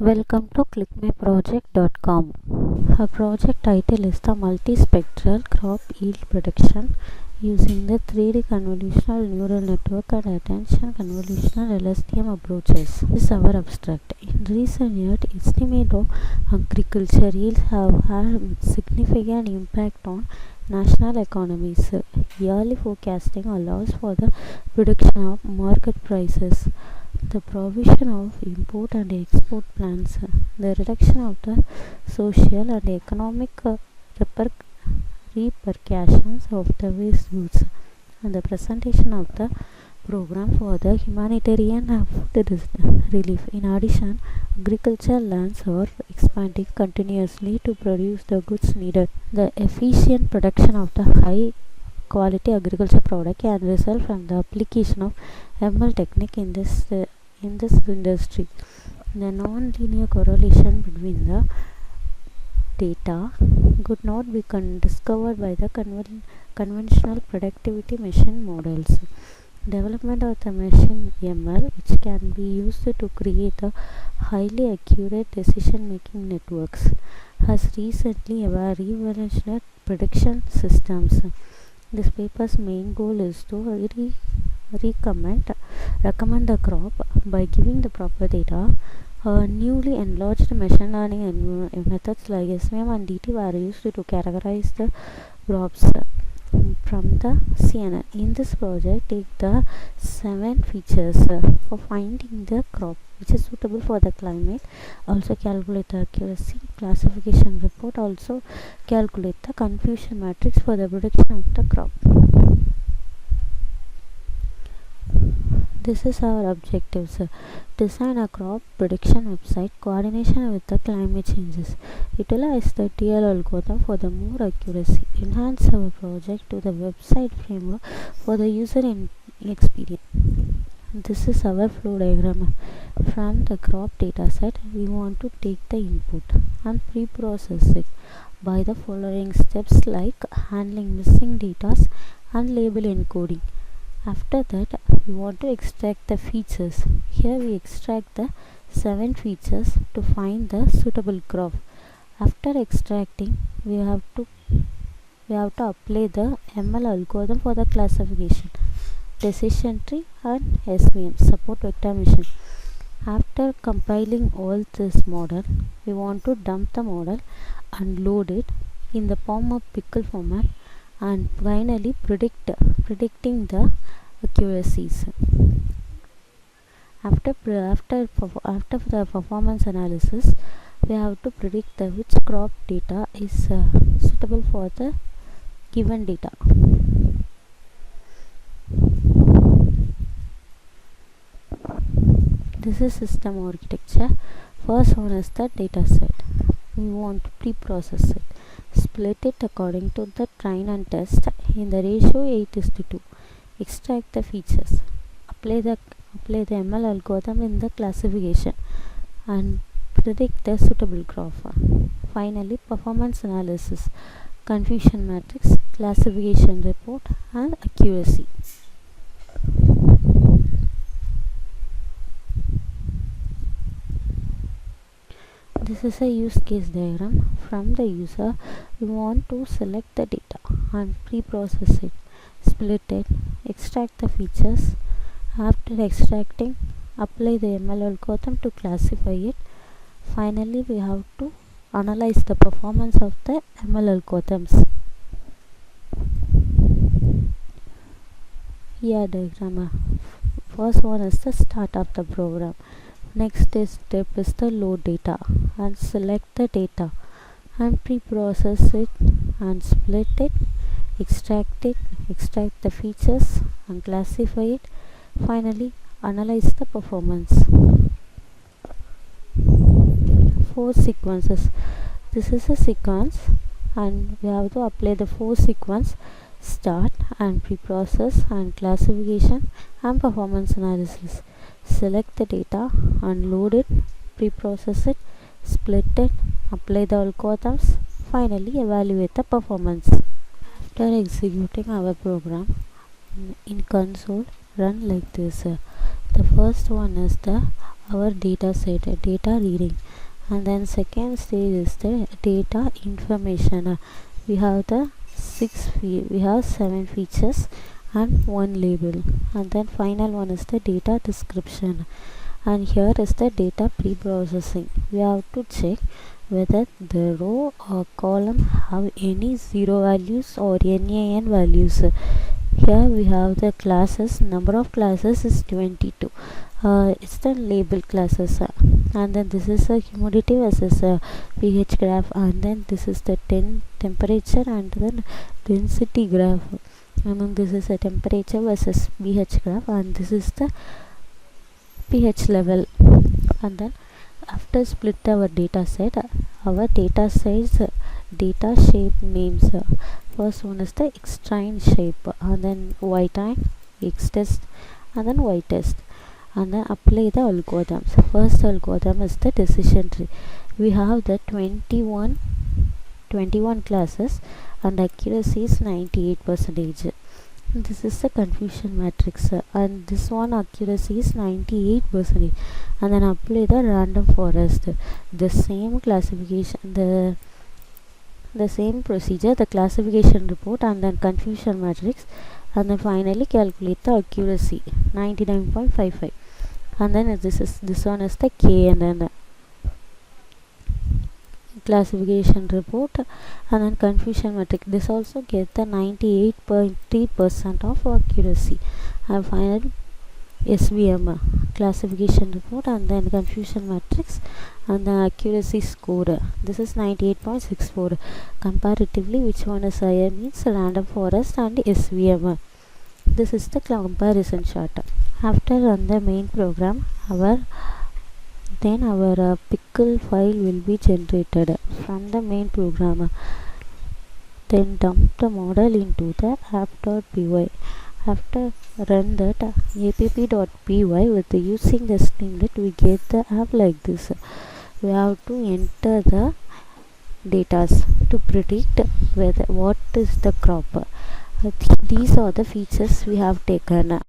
Welcome to ClickMyProject.com. Our project title is the Multispectral Crop Yield Prediction using the 3D convolutional neural network and attention convolutional LSTM approaches. This is our abstract. In recent years, estimate of agriculture yields have had significant impact on national economies. Yearly forecasting allows for the prediction of market prices, the provision of import and export plans, the reduction of the social and economic repercussions of the waste goods, and the presentation of the program for the humanitarian and food relief. In addition, agricultural lands are expanding continuously to produce the goods needed. The efficient production of the high quality agriculture product can result from the application of ML technique in this industry. The non-linear correlation between the data could not be discovered by the conventional productivity machine models. Development of the machine ML, which can be used to create a highly accurate decision-making networks, has recently revolutionized prediction systems. This paper's main goal is to recommend the crop by giving the proper data. Newly enlarged machine learning methods like SVM and DT were used to categorize the crops from the CNN. In this project, take the 7 features for finding the crop which is suitable for the climate, also calculate the accuracy, classification report, also calculate the confusion matrix for the prediction of the crop. This is our objectives. Design a crop prediction website, coordination with the climate changes. Utilize the TL algorithm for the more accuracy. Enhance our project to the website framework for the user experience. This is our flow diagram. From the crop dataset, we want to take the input and pre-process it by the following steps like handling missing data and label encoding. After that, we want to extract the features. Here we extract the 7 features to find the suitable crop. After extracting, we have to apply the ML algorithm for the classification, decision tree and SVM support vector machine. After compiling all this model, we want to dump the model and load it in the form of pickle format, and finally predicting the accuracies. After the performance analysis, we have to predict which crop data is suitable for the given data. This is system architecture. First one is the data set. We want to pre-process it. Split it according to the train and test in the ratio 8:2. Extract the features. Apply the ML algorithm in the classification and predict the suitable crop. Finally, performance analysis, confusion matrix, classification report and accuracy. This is a use case diagram. From the user, we want to select the data and pre-process it, split it, extract the features. After extracting, apply the ML algorithm to classify it. Finally, we have to analyze the performance of the ML algorithms. Here diagram. First one is the start of the program. Next step is the load data and select the data and pre-process it and split it, extract the features and classify it. Finally, analyze the performance. 4 sequences. This is a sequence and we have to apply the 4 sequence: start and pre-process and classification and performance analysis. Select the data and load it, pre-process it, split it, apply the algorithms, finally evaluate the performance. After executing our program in console, run like this. The first one is the our data set, data reading, and then second stage is the data information. We have the we have 7 features and 1 label, and then final one is the data description, and here is the data pre-processing. We have to check whether the row or column have any zero values or NaN values. Here we have the classes. Number of classes is 22. It's the label classes, and then this is a humidity versus a pH graph, and then this is the temperature and then density graph, and then this is a temperature versus pH graph, and this is the pH level. And then after split our data set, our data size, data shape names. First one is the X-train shape, and then Y-train, X-test, and then Y-test, and then apply the algorithms. First algorithm is the decision tree. We have the 21 classes and accuracy is 98%. This is the confusion matrix, and this one accuracy is 98%, and then apply the random forest. The same classification, the same procedure, the classification report and then confusion matrix, and then finally calculate the accuracy 99.55, and then this one is the KNN, classification report and then confusion matrix. This also get the 98.3% of accuracy, and finally SVM, classification report and then confusion matrix and the accuracy score. This is 98.64. Comparatively, which one is higher means random forest and SVM. This is the comparison chart. After run the main program, our pickle file will be generated from the main program. Then dump the model into the app.py. After run that app.py with using the streamlit, we get the app like this. We have to enter the data to predict what is the crop. These are the features we have taken.